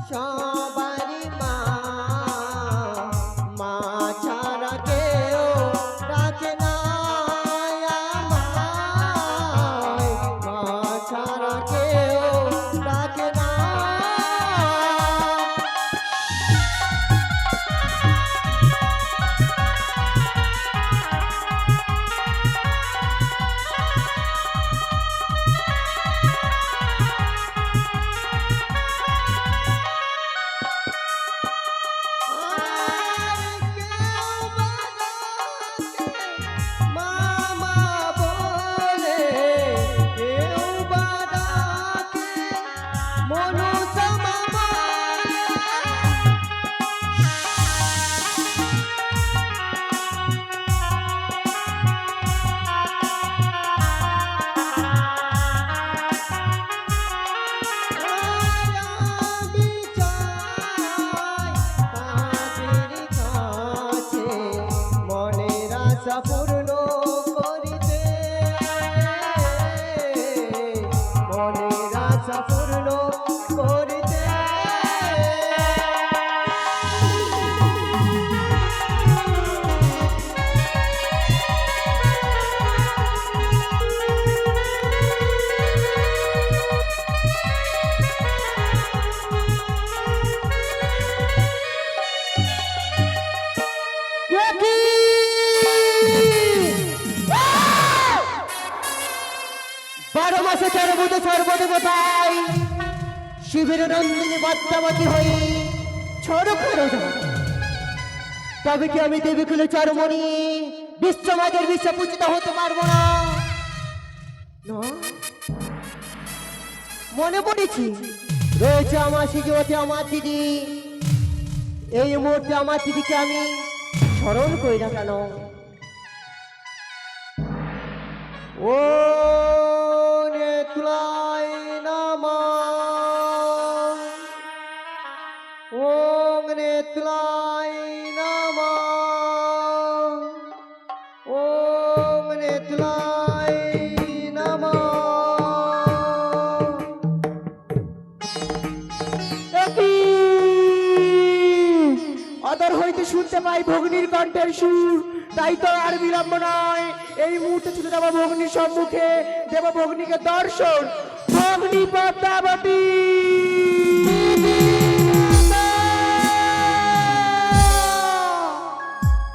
সবারই মা, মা ছাড়া কেউ ডাকে না আমায়, মা ছাড়া কেউ ডাকে না। পূর্ণ করিতে মনের আশা পূর্ণ করিতে বারো মাসে সর্বত সর্বদেবতাই শিবের নন্দিনী পদ্মাবতী হই ছড় করে তবে কি আমি দেবীকুলে চরমণি বিশ্বমাদের বিশ্ব পূজিত হতে পারবো না? মনে পড়েছি রয়েছে আমার শিখতে আমার দিদি, এই মুহূর্তে আমার দিদিকে আমি স্মরণ করি না কেন? ও নেত্রায় নমঃ, ওং নেত্রায় নমঃ, ওং নেত্রায় নমঃ। অদর হইতে শুনতে পাই ভগ্নীর কণ্ঠের সুর, তাই তো আর বিলম্ব নয়, এই মুহূর্তে ছুটে যাবো ভগ্নীর সম্মুখে, দেব ভগ্নীকে দর্শন। ভগ্নী পদ্মাবতী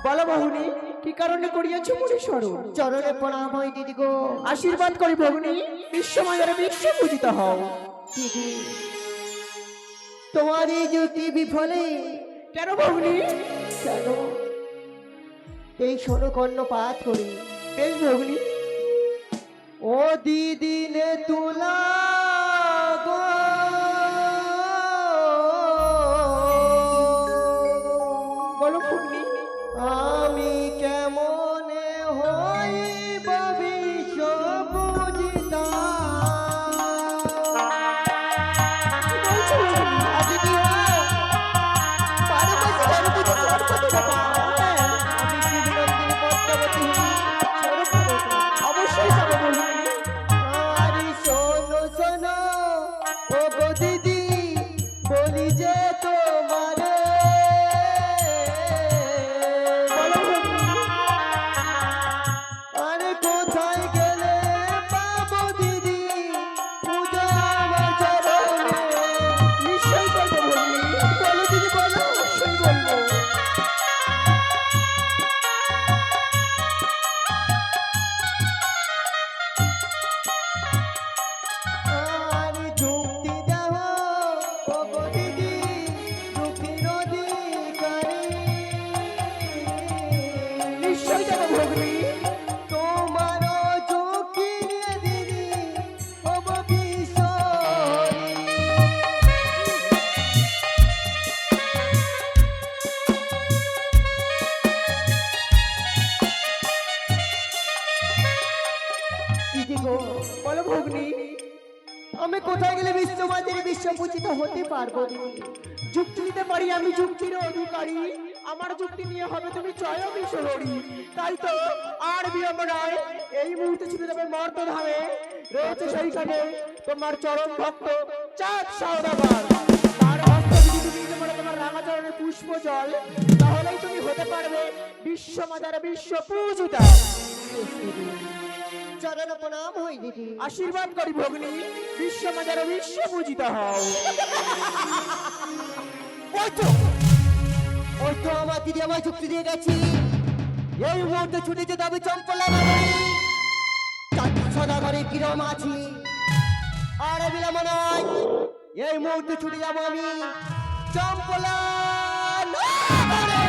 বলো ভগ্নী, কি কারণে করিয়াছ মনে স্মরণ? চরণে প্রণাম হয় দিদি গো। আশীর্বাদ করি ভগ্নী, বিশ্বমায়ের বিশ্ব পূজিত হও। দিদি তোমার এই যুক্তি বিফলে কেন ভগ্নী? কেন এই শোনো কর্ণপাত করি। বেশ ভগ্নী। ও দিদি নে তুলা গো, বলো ভগ্নী আমি কেমনে হই বিশ্ব পূজিতা? বলো ভগ্নী আমি কোথায় গেলে বিশ্বমাদের বিশ্ব পূজিত হতে পারবো? যুক্তি দিতে পারি, আমি যুক্তির অধিকারী, আমার যুক্তি নিয়ে হবে তুমি জয় বিশ্বহরি। তাই তো আর বিলম্ব নয়, এই মুহূর্তে ছুটে যাবে মর্তধামে, রয়েছে সেইখানে তোমার চরম ভক্ত চাঁদ সওদাগর, তার হস্ত জল, তাহলেই তুমি হতে পারবে বিশ্ব মাতার বিশ্ব পূজিতা। চরণ প্রণাম হই দিদি। আশীর্বাদ করি ভগ্নী, বিশ্ব মাতার বিশ্ব পূজিতা হও। ওই তো আমার দিদি আমায় যুক্তি দিয়ে গেছি, এই মুহূর্তে ছুটে যেতে হবে চম্পলা নগরী। সদাগরে কিরম আছি আর বিলম্ব নয়, এই মুহূর্তে ছুটে যাবো আমি চম্পলা নগরে।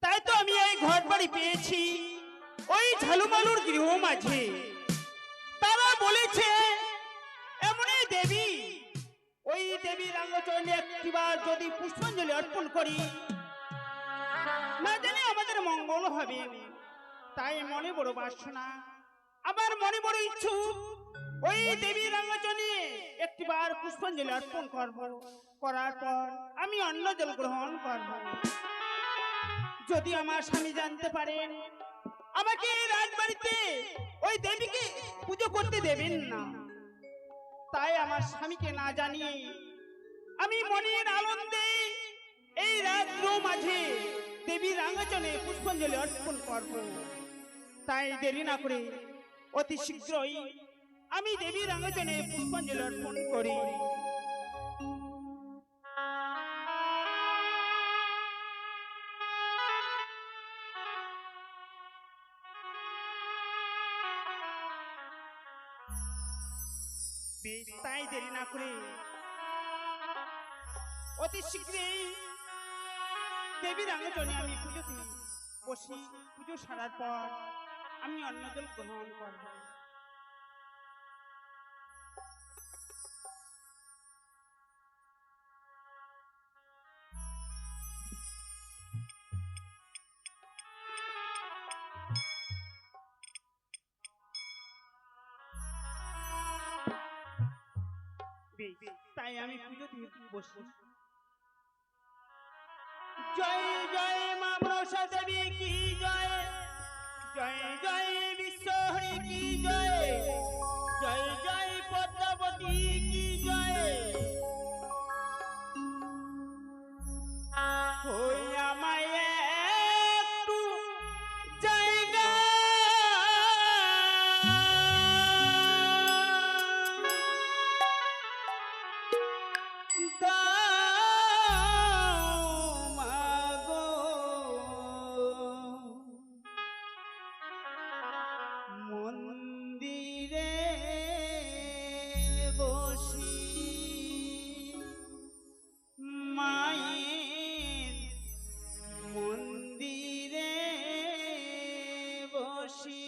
তাই তো আমি এই ঘর বাড়ি পেয়েছি ওই ঝালুমালুর গৃহ মাঝে। তারা বলেছে এমনই দেবী, ওই দেবীর অঙ্গচরণে একটিবার যদি পুষ্পাঞ্জলি অর্পণ করি, না জানি আমাদের মঙ্গল হবে। তাই মনে বড় বাসনা, আমার মনে বড় ইচ্ছুক, ওই দেবীর অঙ্গচরণে একটিবার পুষ্পাঞ্জলি অর্পণ করব, করার পর আমি অন্ন জল গ্রহণ করব। যদি আমার স্বামী জানতে পারেন আমাকে এই রাজবাড়িতে ওই দেবীকে পুজো করতে দেবেন না, তাই আমার স্বামীকে না জানিয়ে আমি মনের আনন্দে এই রাত্র মাঝে দেবীর আঙ্গচনে পুষ্পাঞ্জলি অর্পণ করব। তাই দেরি না করে অতি শীঘ্রই আমি দেবীর আঙ্গচনে পুষ্পাঞ্জলি অর্পণ করি। তাই দেরি না করে অতি শীঘ্রই দেবীর আঙ্গচনে আমি পুজোতে বসি। পুজো সারার পর আমি অন্ন জল গ্রহণ করব। তাই আমি পুজোতে বসি। জয় জয় মা মনসা দেবী কি জয়, জয় জয় বিশ্বহরি কি জয়, জয় জয় পদ্মাবতী কি জয়। ওই আমায় একটু জায়গা মন্দিরে বসি মায়ের মন্দিরে বসি।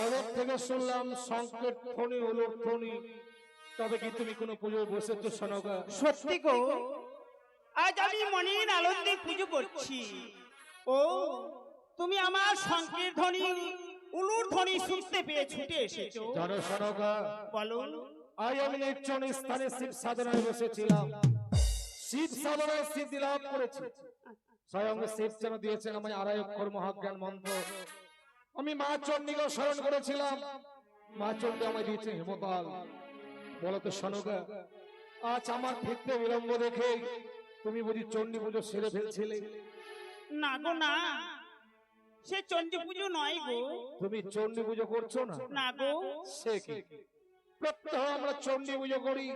অনেক থেকে শুনলাম সংকেত ধ্বনি হলো ধ্বনি, তবে কি তুমি কোনো পুজো বসেছো সনকা? সত্যি গো, আজ আমি মনের আনন্দে পুজো করছি। ও তুমি আমার শঙ্কের ধ্বনি, উলুর ধ্বনি শুনতে পেয়ে ছুটে এসেছো। জানো সনকা, বলো। আজ আমি নির্জন স্থানে শিব সাধনায় বসেছিলাম, শিব সাধনায় সিদ্ধি লাভ করেছি। স্বয়ং শিব যেন দিয়েছেন আমায় আড়াই অক্ষর মহাজ্ঞান মন্ত্র। আমি মা চণ্ডীকে স্মরণ করেছিলাম, মা চণ্ডী আমায় দিয়েছে হেমতাল। বলো তো সনকা, আজ আমার ফিরতে বিলম্ব দেখে তুমি বুঝি চণ্ডী পুজো সেরে ফেলছিলে? না গো না, সে চণ্ডী পুজো নয় গো। তুমি চণ্ডী পুজো করছো না? না গো, সে কি, প্রত্যহ আমরা চণ্ডী পুজো করি,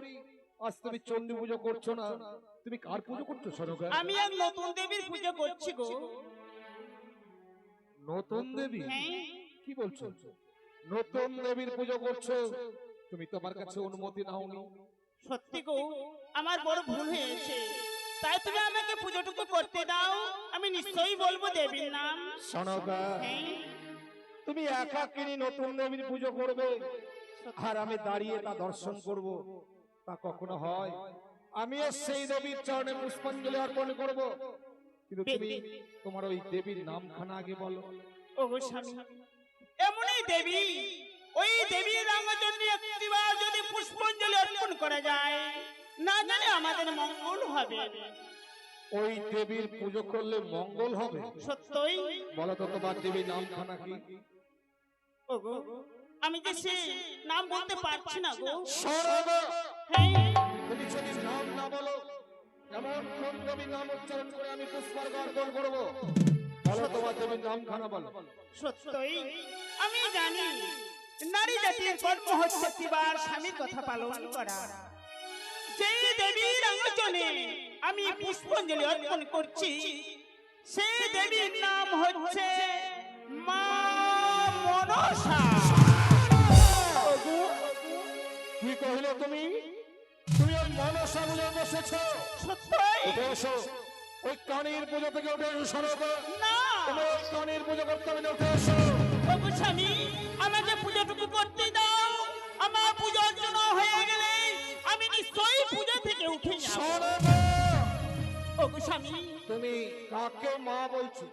আজ তুমি চণ্ডী পুজো করছো না, তুমি কার পুজো করছো সনকা? আমি এক নতুন দেবীর পুজো করছি গো। নতুন দেবী? হ্যাঁ, কি বলছো? নতুন দেবীর পুজো করছো? তুমি তোমার কাছে অনুমতি নাওনি? সত্যি গো, আমার বড় ভুল হয়েছে, তাই তুমি আমাকে পুজোটুকু করতে দাও, আমি নিশ্চয়ই বলবো দেবীর নাম। সনকা, হ্যাঁ, তুমি একা কিনি নতুন দেবীর পুজো করবে আর আমি দাঁড়িয়ে তা দর্শন করব, তা কখনো হয়? আমি সেই দেবীর চরণে পুষ্পাঞ্জলি অর্পণ করব, কিন্তু তুমি তোমার ওই দেবীর নামখানা আগে বলো। ও গো স্বামী, এমনই দেবী, ওই দেবীর রামচন্দ্র একটিবার যদি পুষ্পাঞ্জলি অর্পণ করা যায়, না জানে আমাদের মঙ্গল হবে। ওই দেবীর পুজো করলে মঙ্গল হবে? সত্যই। বলো তো তোমার দেবীর নামখানা কি? ও গো, আমি যে সে নাম বলতে পারছি না গো। সনকা, হ্যাঁ, তুমি যদি নাম না বলো, এমন কোন দেবীর নাম উচ্চারণ করে আমি পুষ্পার্ঘ অর্পণ করবো? বলো তোমার দেবীর নামখানা বলো। সত্যই আমি জানি নারী জাতির কর্ম হচ্ছে একটিবার স্বামীর কথা পালন করা। যে দেবীর আঙ্গনে আমি পুষ্পাঞ্জলি অর্পণ করছি, সেই দেবীর নাম হচ্ছে মা মনসা। কি কহিলে তুমি? তুমি ওই মনসা বলে বসেছো? সত্যই উঠে এসো, ওই কানের পুজো থেকে উঠে এসো সনকা। না। তোমার ওই কানের পুজো করতে হবে না, উঠে এসো। ওগো স্বামী, আমাকে পুজোটুকু করতে দাও, আমার পুজো অর্চনা হয়ে গেলে আমি নিশ্চয়ই পূজা থেকে উঠে যাব। সনকা, ওগো স্বামী, তুমি কাকে মা বলছো?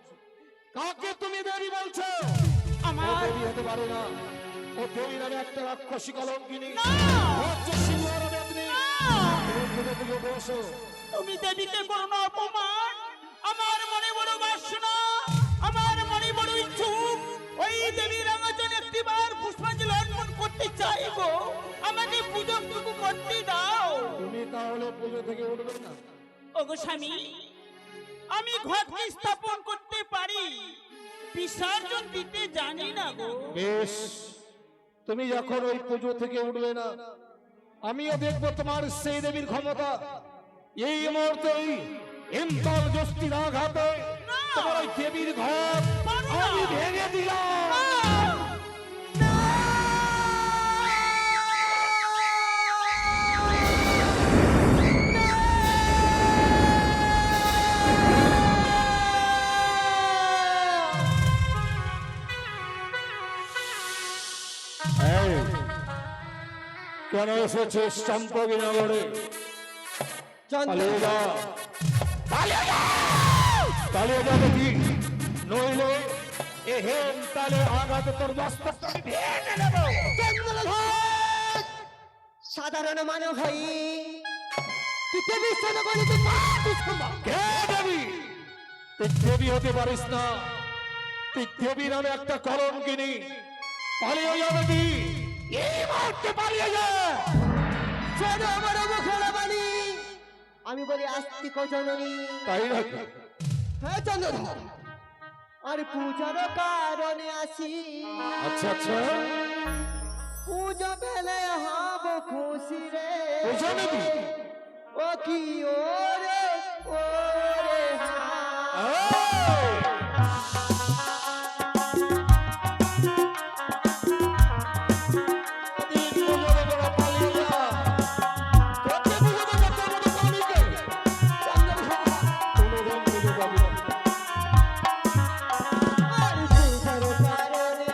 কাকে তুমি দেবী বলছো? ও আমার দেবী হতে পারে না, ও দেবী নামে একটা রাক্ষসী কলঙ্কিনী। না। ও হচ্ছে সিংহরা দেবী। না। তুমি পুজো থেকে উঠে এসো। তুমি দেবীকে করো না অপমান, আমার মনে বড় বাসনা, আমার মনে বড় ইচ্ছুক, ওই দেবীর আঙ্গনে একটিবার পুষ্পাঞ্জলি অর্পণ করতে চাইবো, আমাকে পুজোটুকু করতে দাও। তুমি তাহলে পুজো থেকে উঠবে না? ওগো স্বামী, আমি ঘট স্থাপন করতে পারি, বিসর্জন দিতে জানি না গো। বেশ, তুমি যখন ওই পুজো থেকে উঠবে না, আমিও দেখবো তোমার সেই দেবীর ক্ষমতা। এই মুহূর্তেই ইন্দ্র যষ্টির আঘাতে তোমার ওই দেবীর ঘর আমি ভেঙে দিলাম। এই, কেন এসেছিস চম্পকী নগরে? পালিয়ে যা, পালিয়ে যাবে কি? নইলে এ হেম তালে আঘাতে তোর মস্তক আমি ভেঙে নেব। সাধারণ মানব হই তুই দেবীর সাথে বলি তুই কে দেবী? তুই দেবী হতে পারিস না, তুই দেবী নামে একটা কলঙ্কিনী। পালিয়ে যাবে কি? এই মুহূর্তে পালিয়ে যা। আমার মুখের বাণী আমি বলি আস্তিক জননী। তাই নাকি? হ্যাঁ চন্দ্রধর, আর পূজার কারণে আসি। আচ্ছা আচ্ছা, পূজা পেলে হব খুশি রে। পূজা নেবি? ও কি ওরে ওরে আর পূজার কারণে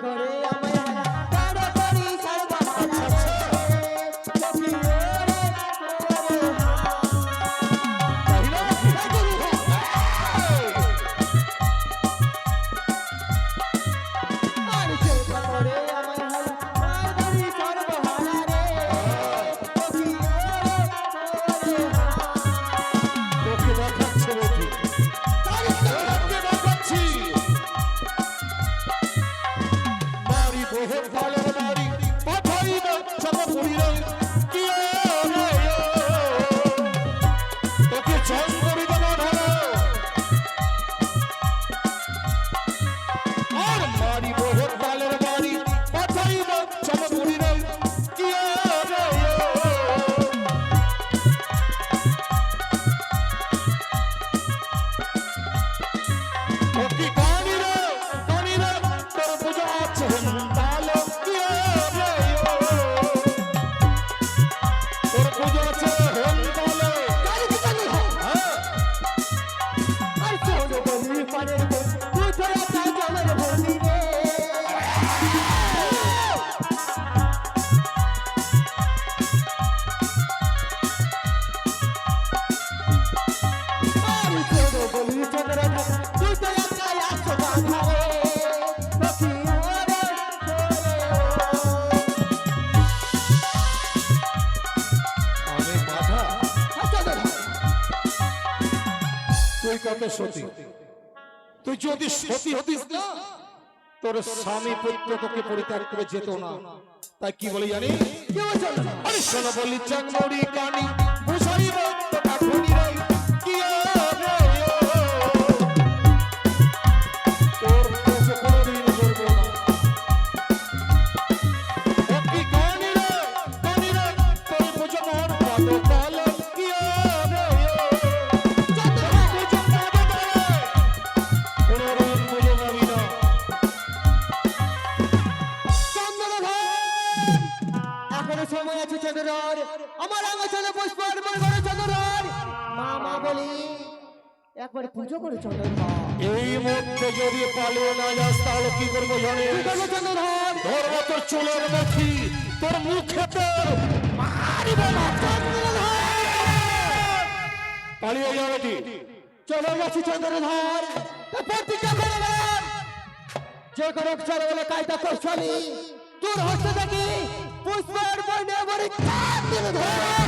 করে আমায় হারা তাড়াতাড়ি সর্বহারা রে সখী ওরে আর চেষ্টা করে আমায় হারা তাড়াতাড়ি সর্বহারা রে সখী ওরে তোকে দেখাচ্ছে বধূ, তোকে দেখাচ্ছি। বাড়ি বহে ভালো বাড়ি পাঠাইব চমপুরির কি তোকে চন্দরি দেব ধরো আর মারি বহে ভালো বাড়ি পাঠাইব চমপুরির কি ওকে কানিরে তোর পূজা আছে তালো কি তোর পূজা আছে তালো আর চোর বলি পানের বল কোথায় তা জমের বলি রে আর চোর বলি চন্দ্র কোথায় তা আসো বাধা রে সখী ওরে আমি বাধা তুই কত সতী, তুই যদি সতী হতিস না তোর স্বামী পুত্র তোকে পরিত্যাগ করে যেত না। তাই কি বলি জানি আরে শোনো বলি চাংমড়ি কানি বুঝাইব তো কাঠুনি রে কি তোর কাছে কোনোদিন করবো না। কি কানি রে তোর বুঝো মোর পাদ কাল কি এখনো সময় আছে চন্দ্রর আমার আঙচলে পুষ্প অর্পণ করে চন্দ্রর মামা বলি একবার পুজো করে চন্দ্রর এই মুহূর্তে যদি পালিয়ে না যাস তাহলে কি করবো জানিস? চন্দ্রর তোর মতো চুলের মুখি তোর মুখে তোর মারিব না। পালিয়ে যাবে কি? চলে গেছি চন্দ্রধর প্রতিজ্ঞা করলাম যে কোনো চলে বলে কায়দা করছালি তোর হস্তে দেখি পুষ্প অর্পণ নেবরি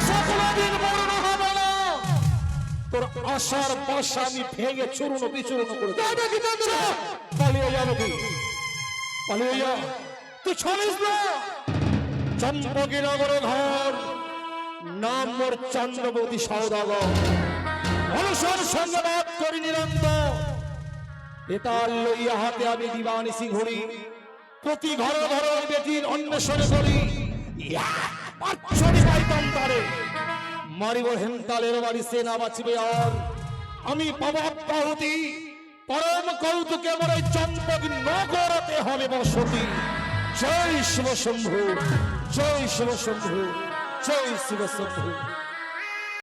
সকলদিন বড় হবে না। তোর আশার বাসা আমি ভেঙে চূর্ণ বিচূর্ণ করে দেব। পালিয়ে যাবে কি? পালিয়ে যা, তুই ছাড়িস না। চম্পকীনগর ঘর, নাম মোর চন্দ্রবতী সওদাগর। মানুষের সঙ্গে বাদ করি নিরন্তর, বেতাল লইয়া হাতে আমি দিবানিশি ঘুরি। প্রতি ঘর ঘর ওই বেটির অন্বেষণে করি। পাইতাম তারে মারিব হেন্তালের বাড়ি সে না বাঁচিবে আর। আমি পাবা পাহুতি পরম কৌতুকে মোর এই চম্পক নগরতে হবে বসতি। জয় শিব শম্ভু, জয় শিব শম্ভু, জয় শিব শম্ভু।